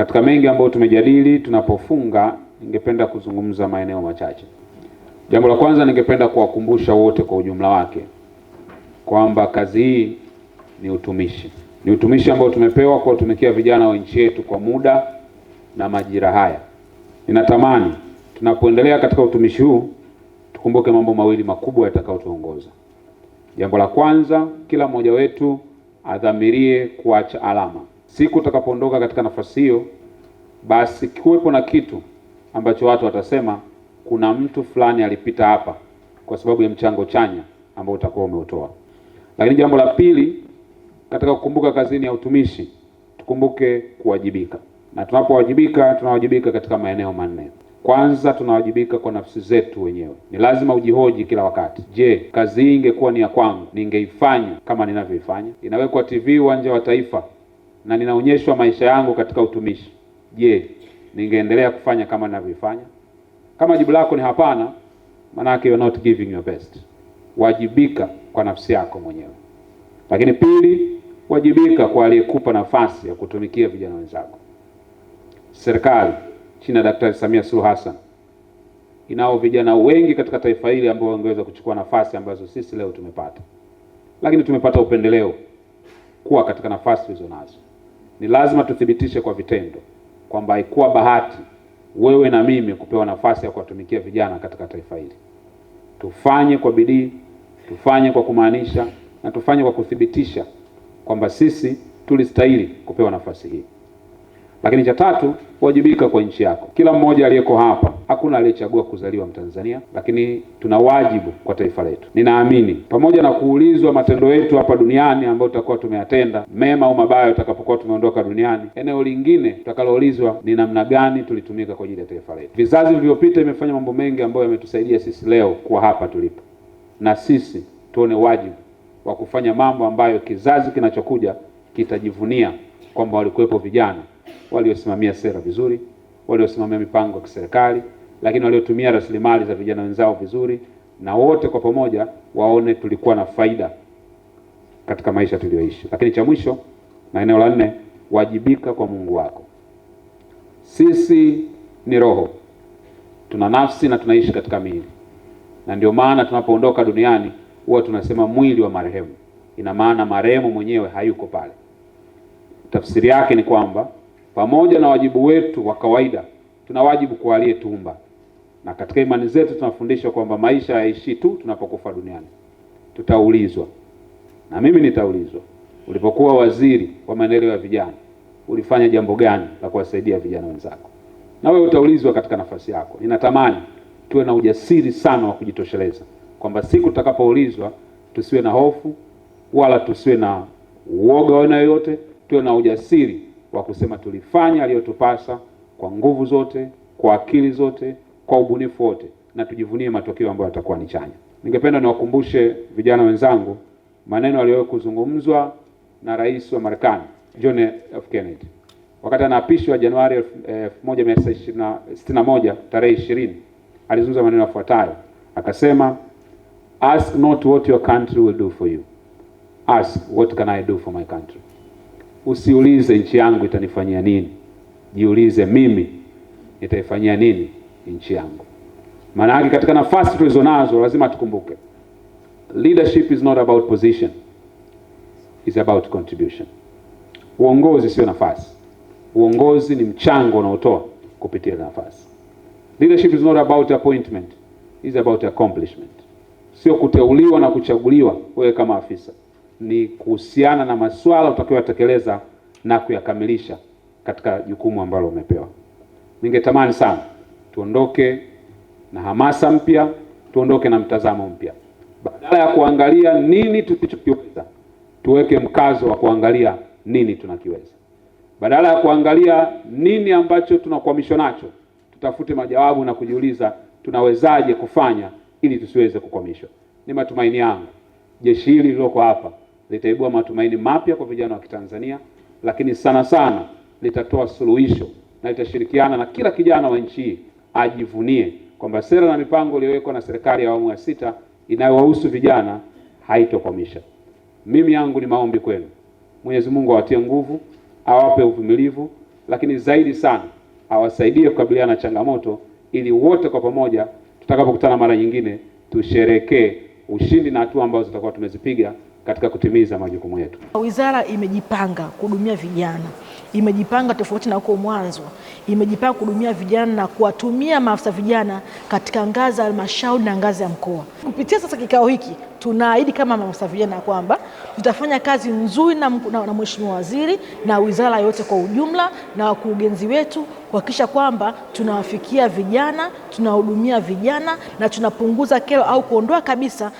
Katika mengi ambayo tumejadili, tunapofunga ningependa kuzungumza maeneo machache. Jambo la kwanza, ningependa kuwakumbusha wote kwa ujumla wake kwamba kazi hii ni utumishi. Ni utumishi ambao tumepewa kuwatumikia vijana wa nchi yetu kwa muda na majira haya. Ninatamani tunapoendelea katika utumishi huu tukumbuke mambo mawili makubwa yatakayotuongoza. Jambo la kwanza, kila mmoja wetu adhamirie kuacha alama. Siku utakapoondoka katika nafasi hiyo, basi kuwepo na kitu ambacho watu watasema kuna mtu fulani alipita hapa kwa sababu ya mchango chanya ambao utakuwa umeutoa. Lakini jambo la pili, katika kukumbuka kazini ya utumishi, tukumbuke kuwajibika. Na tunapowajibika, tunawajibika katika maeneo manne. Kwanza, tunawajibika kwa nafsi zetu wenyewe. Ni lazima ujihoji kila wakati. Je, kazi hii ingekuwa ni ya kwangu, ningeifanya kama ninavyoifanya? Inawekwa TV uwanja wa Taifa na ninaonyeshwa maisha yangu katika utumishi. Je, ningeendelea kufanya kama ninavyoifanya? Kama jibu lako ni hapana, maana yake you're not giving your best. Wajibika kwa nafsi yako mwenyewe. Lakini pili, wajibika kwa aliyekupa nafasi ya kutumikia vijana wenzako. Serikali chini ya Daktari Samia Suluhu Hassan inao vijana wengi katika taifa hili ambao wangeweza kuchukua nafasi ambazo sisi leo tumepata. Lakini tumepata upendeleo kuwa katika nafasi tulizonazo. Ni lazima tuthibitishe kwa vitendo kwamba haikuwa bahati wewe na mimi kupewa nafasi ya kuwatumikia vijana katika taifa hili. Tufanye kwa bidii, tufanye kwa kumaanisha, na tufanye kwa kuthibitisha kwamba sisi tulistahili kupewa nafasi hii. Lakini cha tatu, wajibika kwa nchi yako. Kila mmoja aliyeko hapa, hakuna aliyechagua kuzaliwa Mtanzania, lakini tuna wajibu kwa taifa letu. Ninaamini pamoja na kuulizwa matendo yetu hapa duniani ambayo tutakuwa tumeyatenda, mema au mabaya, tutakapokuwa tumeondoka duniani, eneo lingine tutakaloulizwa ni namna gani tulitumika kwa ajili ya taifa letu. Vizazi vilivyopita imefanya mambo mengi ambayo yametusaidia sisi leo kuwa hapa tulipo, na sisi tuone wajibu wa kufanya mambo ambayo kizazi kinachokuja kitajivunia kwamba walikuwepo vijana waliosimamia sera vizuri, waliosimamia mipango ya kiserikali, lakini waliotumia rasilimali za vijana wenzao vizuri, na wote kwa pamoja waone tulikuwa na faida katika maisha tuliyoishi. Lakini cha mwisho na eneo la nne, wajibika kwa Mungu wako. Sisi ni roho, tuna nafsi na tunaishi katika miili, na ndio maana tunapoondoka duniani huwa tunasema mwili wa marehemu. Ina maana marehemu mwenyewe hayuko pale. Tafsiri yake ni kwamba pamoja na wajibu wetu wa kawaida, tuna wajibu kwa aliyetuumba. Na katika imani zetu tunafundishwa kwamba maisha hayaishi tu tunapokufa duniani. Tutaulizwa. Na mimi nitaulizwa. Ulipokuwa waziri wa maendeleo ya vijana, ulifanya jambo gani la kuwasaidia vijana wenzako? Na wewe utaulizwa katika nafasi yako. Ninatamani tuwe na ujasiri sana wa kujitosheleza, kwamba siku tutakapoulizwa tusiwe na hofu wala tusiwe na uoga wa aina yoyote, tuwe na ujasiri wa kusema tulifanya aliyotupasa kwa nguvu zote, kwa akili zote, kwa ubunifu wote, na tujivunie matokeo ambayo yatakuwa ni chanya. Ningependa niwakumbushe vijana wenzangu maneno aliyowahi kuzungumzwa na Rais wa Marekani John F. Kennedy wakati anaapishwa Januari 1961 tarehe 20. Alizungumza maneno yafuatayo. Akasema, ask not what your country will do for you, ask what can I do for my country. Usiulize nchi yangu itanifanyia nini, jiulize mimi nitaifanyia nini nchi yangu. Maana yake katika nafasi tulizonazo lazima tukumbuke, leadership is not about position, it's about contribution. Uongozi sio nafasi, uongozi ni mchango unaotoa kupitia nafasi. Leadership is not about appointment, it's about accomplishment. Sio kuteuliwa na kuchaguliwa wewe kama afisa, ni kuhusiana na masuala utakayotekeleza na kuyakamilisha katika jukumu ambalo umepewa. Ningetamani sana tuondoke na hamasa mpya, tuondoke na mtazamo mpya. Badala ya kuangalia nini tusichokiweza, tuweke mkazo wa kuangalia nini tunakiweza. Badala ya kuangalia nini ambacho tunakwamishwa nacho, tutafute majawabu na kujiuliza tunawezaje kufanya ili tusiweze kukwamishwa. Ni matumaini yangu jeshi hili lililoko hapa litaibua matumaini mapya kwa vijana wa Kitanzania, lakini sana sana litatoa suluhisho na litashirikiana na kila kijana wa nchi hii ajivunie kwamba sera na mipango iliyowekwa na serikali ya awamu ya 6 inayowahusu vijana haitokwamisha. Mimi yangu ni maombi kwenu. Mwenyezi Mungu awatie nguvu, awape uvumilivu, lakini zaidi sana awasaidie kukabiliana na changamoto, ili wote kwa pamoja tutakapokutana mara nyingine tusherekee ushindi na hatua ambazo tutakuwa tumezipiga katika kutimiza majukumu yetu. Wizara imejipanga kuhudumia vijana, imejipanga tofauti na huko mwanzo, imejipanga kuhudumia vijana na kuwatumia maafisa vijana katika ngazi ya halmashauri na ngazi ya mkoa. Kupitia sasa kikao hiki tunaahidi kama maafisa vijana kwamba tutafanya kazi nzuri na Mheshimiwa Waziri na wizara yote kwa ujumla na wakurugenzi wetu kuhakikisha kwamba tunawafikia vijana, tunahudumia vijana na tunapunguza kero au kuondoa kabisa